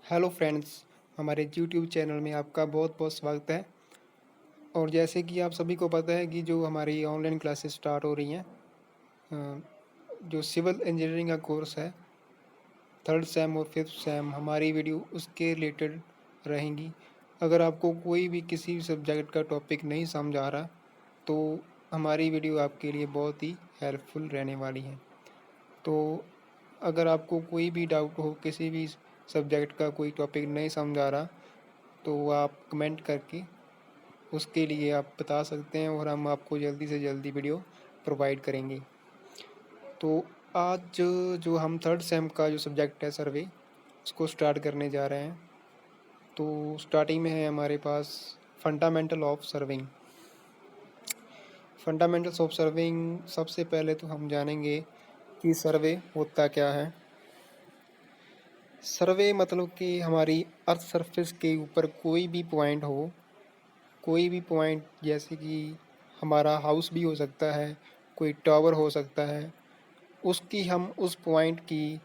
Hello friends, हमारे YouTube channel में आपका बहुत बहुत स्वागत है। और जैसे कि आप सभी को पता है कि जो हमारी ऑनलाइन क्लासेस स्टार्ट हो रही हैं, जो सिविल इंजीनियरिंग का कोर्स है, थर्ड सेम और फिफ्थ सेम, हमारी वीडियो उसके रिलेटेड रहेंगी। अगर आपको कोई भी किसी सब्जेक्ट का टॉपिक नहीं समझ आ रहा तो हमारी वीडियो आपके लिए बहुत ही हेल्पफुल रहने वाली है। तो अगर आपको कोई भी डाउट हो, किसी भी सब्जेक्ट का कोई टॉपिक नहीं समझ आ रहा, तो आप कमेंट करके उसके लिए आप बता सकते हैं और हम आपको जल्दी से जल्दी वीडियो प्रोवाइड करेंगे। तो आज जो हम थर्ड सेम का जो सब्जेक्ट है सर्वे, उसको स्टार्ट करने जा रहे हैं। तो स्टार्टिंग में है हमारे पास fundamental of serving. Fundamentals of serving, सबसे पहले तो हम जानेंगे कि सर्वे होता क्या है। सर्वे मतलब कि हमारी अर्थ सरफेस के ऊपर कोई भी पॉइंट हो, कोई भी पॉइंट, जैसे कि हमारा हाउस भी हो सकता है, कोई टावर हो सकता है, उसकी हम उस पॉइंट की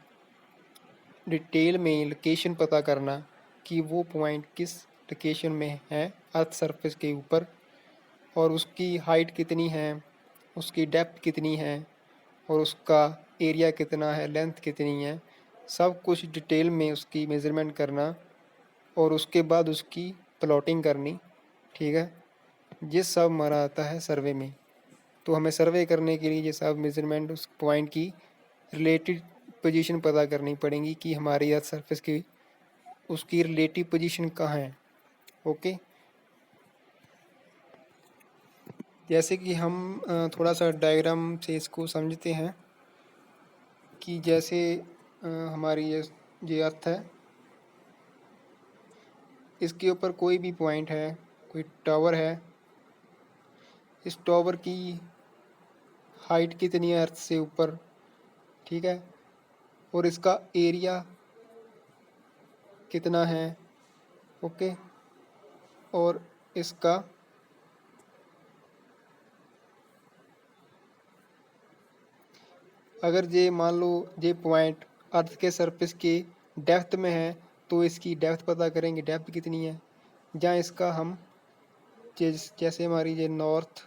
डिटेल में लोकेशन पता करना कि वो पॉइंट किस लोकेशन में है अर्थ सरफेस के ऊपर, और उसकी हाइट कितनी है, उसकी डेप्थ कितनी है, और उसका एरिया कितना है, लेंथ कितनी है, सब कुछ डिटेल में उसकी मेज़रमेंट करना और उसके बाद उसकी प्लॉटिंग करनी। ठीक है, ये सब हमारा आता है सर्वे में। तो हमें सर्वे करने के लिए ये सब मेज़रमेंट उस पॉइंट की रिलेटिव पोजीशन पता करनी पड़ेगी कि हमारी अर्थ सरफेस की उसकी रिलेटिव पोजीशन कहाँ है। ओके, जैसे कि हम थोड़ा सा डायग्राम से इसको समझते हैं कि जैसे हमारी ये अर्थ है, इसके ऊपर कोई भी पॉइंट है, कोई टावर है, इस टावर की हाइट कितनी है अर्थ से ऊपर, ठीक है, और इसका एरिया कितना है। ओके, और इसका अगर ये मान लो ये पॉइंट अर्थ के सरफेस के डेप्थ में है, तो इसकी डेप्थ पता करेंगे, डेप्थ कितनी है। जहाँ इसका हम जैसे हमारी ये north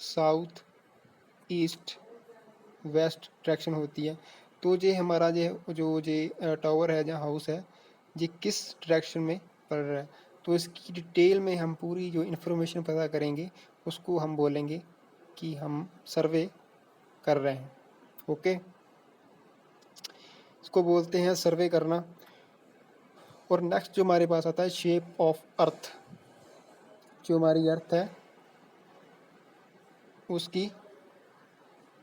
south east west direction होती है, तो ये हमारा ये टावर है, जहाँ हाउस है, ये किस डायरेक्शन में पड़ रहा है, तो इसकी डिटेल में हम पूरी जो इन्फॉर्मेशन पता करेंगे उसको हम बोलेंगे कि हम सर्वे कर रहे हैं। ओके, इसको बोलते हैं सर्वे करना। और नेक्स्ट जो हमारे पास आता है शेप ऑफ अर्थ। जो हमारी अर्थ है उसकी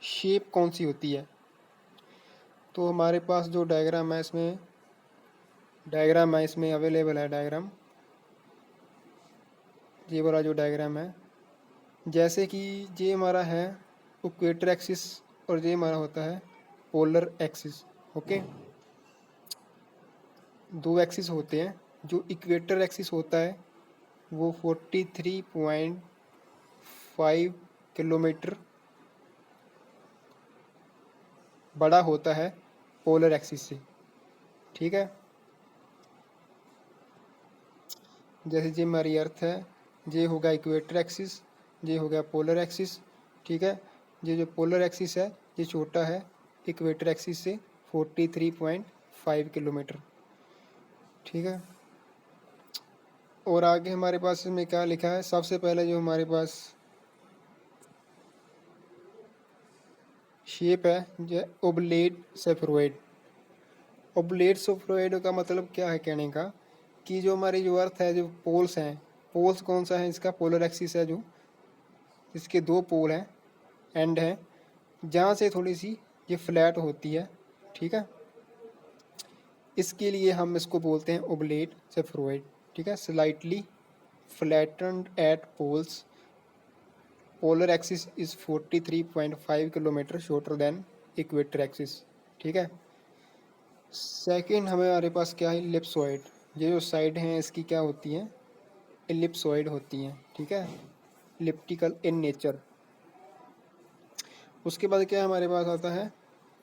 शेप कौन सी होती है। तो हमारे पास जो डायग्राम है इसमें अवेलेबल है। डायग्राम, ये वाला जो डायग्राम है, जैसे कि ये हमारा है इक्वेटर एक्सिस और ये हमारा होता है पोलर एक्सिस। ओके, दो एक्सिस होते हैं। जो इक्वेटर एक्सिस होता है वो 43.5 किलोमीटर बड़ा होता है पोलर एक्सिस से। ठीक है, जैसे ये हमारी अर्थ है, ये होगा इक्वेटर एक्सिस, ये हो गया पोलर एक्सिस। ठीक है, ये जो पोलर एक्सिस है ये छोटा है इक्वेटर एक्सिस से 43.5 किलोमीटर। ठीक है, और आगे हमारे पास इसमें क्या लिखा है, सबसे पहले जो हमारे पास शेप है जो ओबलेट सेफरॉइड। ओबलेट सेफरॉइड का मतलब क्या है कहने का, कि जो हमारी जो अर्थ है, जो पोल्स हैं, पोल्स कौन सा है, इसका पोलर एक्सिस है, जो इसके दो पोल हैं, एंड हैं, जहाँ से थोड़ी सी ये फ्लैट होती है। ठीक है, इसके लिए हम इसको बोलते हैं ओबलेट सेफरॉइड। ठीक है, slightly flattened at poles, polar axis is 43.5 kilometre shorter than equator axis. ठीक है, सेकंड हमारे पास क्या है, इलिप्सॉइड। ये जो साइड हैं इसकी क्या होती हैं, इलिप्सॉइड होती हैं। ठीक है, इलिप्टिकल इन नेचर। उसके बाद क्या हमारे पास आता है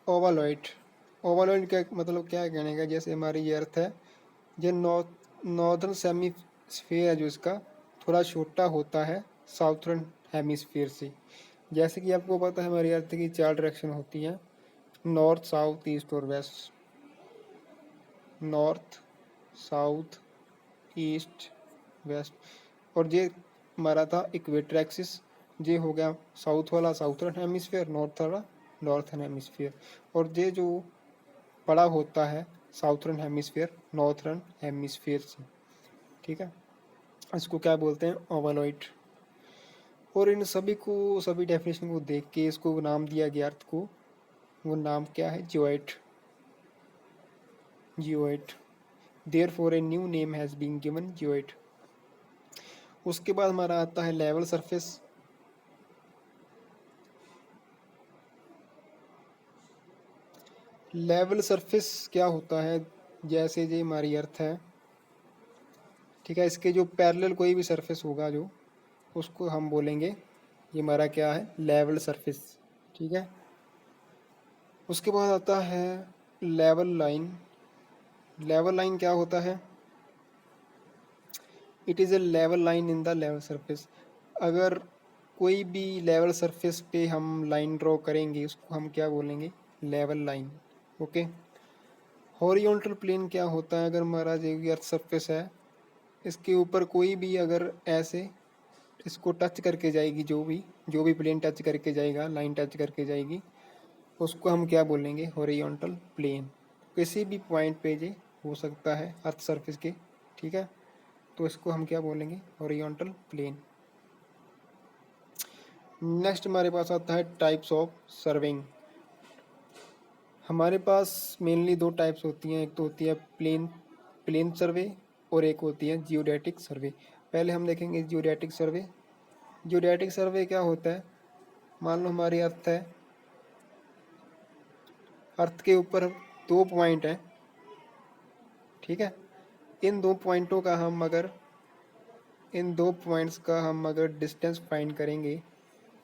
ओवलॉइड। ओवलॉइड का मतलब क्या कहने का, जैसे हमारी ये अर्थ है, ये नॉर्दर्न सेमी स्फीयर है जो इसका थोड़ा छोटा होता है साउथर्न हेमिस्फीयर से। जैसे कि आपको पता है हमारी अर्थ की 4 डायरेक्शन होती हैं, नॉर्थ साउथ ईस्ट और west. North south east west. और ये हमारा था इक्वेटर एक्सिस, ये हो गया साउथ वाला साउथर्न हेमिस्फीयर, नॉर्थ वाला नॉर्थर्न हेमिस्फीयर। और ये जो बड़ा होता है साउथर्न हेमिस्फीयर नॉर्थर्न हेमिस्फीयर से, ठीक है। इसको क्या बोलते हैं, ओवलॉइड। और इन सभी को, सभी डेफिनेशन को देख के इसको नाम दिया गया अर्थ को, वो नाम क्या है, geoid. Geoid, therefore a new name has been given, geoid. उसके बाद हमारा आता है लेवल सरफेस। लेवल सरफेस क्या होता है, जैसे ये हमारी अर्थ है, ठीक है, इसके जो पैरेलल कोई भी सरफेस होगा जो, उसको हम बोलेंगे ये हमारा क्या है, लेवल सरफेस, ठीक है। उसके बाद आता है लेवल लाइन। लेवल लाइन क्या होता है, it is a level line in the level surface. अगर कोई भी लेवल सरफेस पे हम लाइन ड्रॉ करेंगे उसको हम क्या बोलेंगे, level line. Okay. Horizontal plane क्या होता है, अगर हमारा जो अर्थ सरफेस है इसके ऊपर कोई भी अगर ऐसे इसको टच करके जाएगी, जो भी प्लेन टच करके जाएगा, लाइन टच करके जाएगी, उसको हम क्या बोलेंगे, हॉरिजॉन्टल प्लेन। किसी भी पॉइंट पे ये हो सकता है अर्थ सरफेस के, ठीक है, तो इसको हम क्या बोलेंगे, हॉरिजॉन्टल प्लेन। नेक्स्ट हमारे पास आता है टाइप्स ऑफ सर्विंग। हमारे पास मेनली 2 टाइप्स होती हैं, एक तो होती है प्लेन प्लेन सर्वे और एक होती है जियोडेटिक सर्वे। पहले हम देखेंगे जियोडेटिक सर्वे। जियोडेटिक सर्वे क्या होता है, मान लो हमारी अर्थ है, अर्थ के ऊपर 2 पॉइंट हैं, ठीक है। इन 2 पॉइंटों का हम अगर इन 2 पॉइंट्स का हम अगर डिस्टेंस फाइंड करेंगे,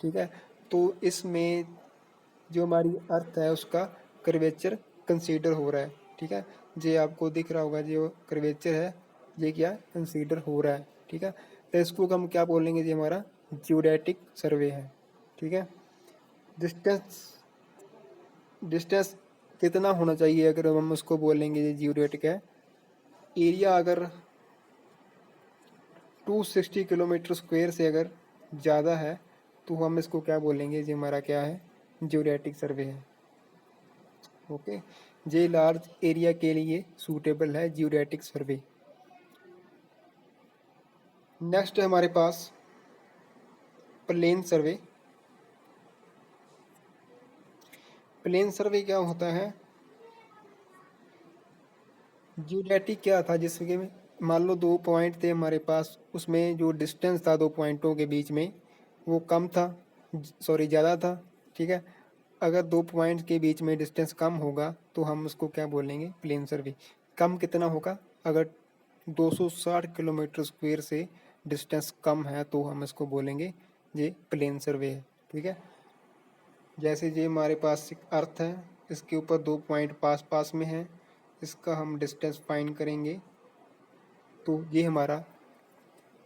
ठीक है, तो इसमें जो हमारी अर्थ है उसका कर्वेचर कंसीडर हो रहा है, ठीक है। ये आपको दिख रहा होगा, जो कर्वेचर है ये क्या कंसीडर हो रहा है, ठीक है। तो इसको हम क्या बोलेंगे, ये हमारा जियोडेटिक सर्वे है, ठीक है। डिस्टेंस डिस्टेंस कितना होना चाहिए, अगर हम उसको बोलेंगे ये जियोडेटिक है, एरिया अगर 260 किलोमीटर स्क्वायर से अगर ज़्यादा है तो हम इसको क्या बोलेंगे, ये हमारा क्या है, जियोडेटिक सर्वे है। ओके, ये लार्ज एरिया के लिए सूटेबल है जियोडेटिक सर्वे। नेक्स्ट है हमारे पास प्लेन सर्वे। प्लेन सर्वे क्या होता है, जियोडेटिक क्या था, जिसके में मान लो 2 पॉइंट थे हमारे पास, उसमें जो डिस्टेंस था 2 पॉइंटों के बीच में वो कम था, सॉरी ज़्यादा था, ठीक है। अगर 2 पॉइंट्स के बीच में डिस्टेंस कम होगा तो हम उसको क्या बोलेंगे, प्लेन सर्वे। कम कितना होगा, अगर 260 किलोमीटर स्क्वायर से डिस्टेंस कम है तो हम इसको बोलेंगे ये प्लेन सर्वे है, ठीक है। जैसे ये हमारे पास एक अर्थ है, इसके ऊपर 2 पॉइंट पास पास में है, इसका हम डिस्टेंस फाइंड करेंगे तो ये हमारा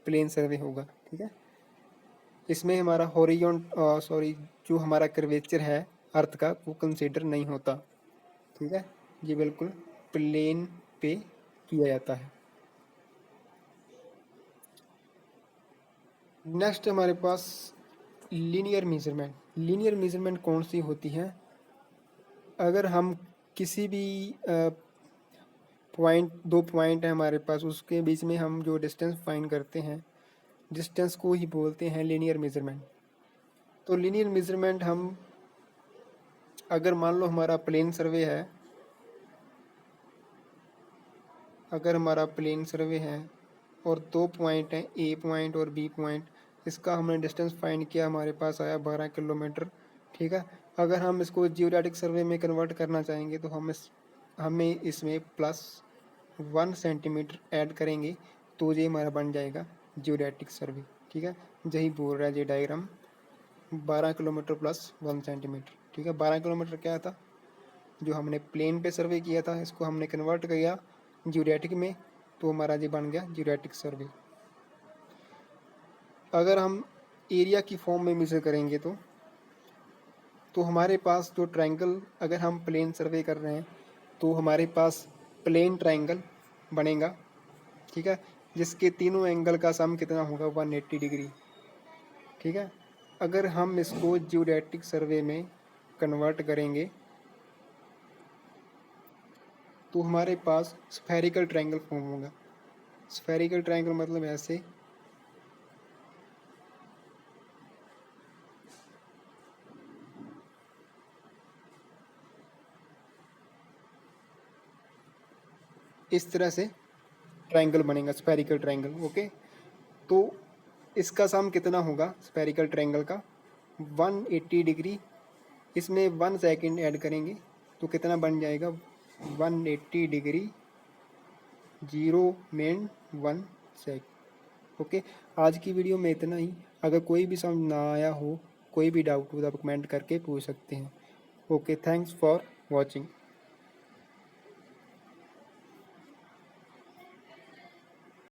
प्लेन सर्वे होगा, ठीक है। इसमें हमारा सॉरी, जो हमारा कर्वेचर है अर्थ का वो कंसीडर नहीं होता, ठीक है। ये बिल्कुल प्लेन पे किया जाता है। नेक्स्ट हमारे पास लीनियर मेजरमेंट। लीनियर मेजरमेंट कौन सी होती है, अगर हम किसी भी पॉइंट 2 पॉइंट है हमारे पास, उसके बीच में हम जो डिस्टेंस फाइंड करते हैं, डिस्टेंस को ही बोलते हैं लीनियर मेजरमेंट। तो लीनियर मेजरमेंट हम, अगर मान लो हमारा प्लेन सर्वे है, अगर हमारा प्लेन सर्वे है और 2 पॉइंट हैं, ए पॉइंट और बी पॉइंट, इसका हमने डिस्टेंस फाइंड किया, हमारे पास आया 12 किलोमीटर, ठीक है। अगर हम इसको जियोडेटिक सर्वे में कन्वर्ट करना चाहेंगे तो हमें इसमें +1 सेंटीमीटर ऐड करेंगे तो ये हमारा बन जाएगा जियोडेटिक सर्वे, ठीक है। यही बोल रहा है ये डायग्राम, 12 किलोमीटर प्लस 1 सेंटीमीटर। ठीक है, 12 किलोमीटर क्या था, जो हमने प्लेन पे सर्वे किया था, इसको हमने कन्वर्ट किया ज्योरेटिक में, तो हमारा ये बन गया ज्योरेटिक सर्वे। अगर हम एरिया की फॉर्म में मेजर करेंगे तो हमारे पास जो ट्रायंगल, अगर हम प्लेन सर्वे कर रहे हैं तो हमारे पास प्लेन ट्रायंगल बनेगा। ठीक है, जिसके तीनों एंगल का सम कितना होगा, 180 डिग्री। ठीक है, अगर हम इसको ज्योरेटिक सर्वे में कन्वर्ट करेंगे तो हमारे पास स्फेरिकल ट्रायंगल फॉर्म होगा। स्फेरिकल ट्रायंगल मतलब ऐसे, इस तरह से ट्रायंगल बनेगा, स्फेरिकल ट्रायंगल। ओके, तो इसका सम कितना होगा स्फेरिकल ट्रायंगल का, 180 डिग्री। इसमें 1 सेकंड ऐड करेंगे तो कितना बन जाएगा, 180 डिग्री 0 मिनट 1 सेकंड। ओके, आज की वीडियो में इतना ही। अगर कोई भी समझ ना आया हो, कोई भी डाउट हो तो आप कमेंट करके पूछ सकते हैं। Okay, thanks for watching.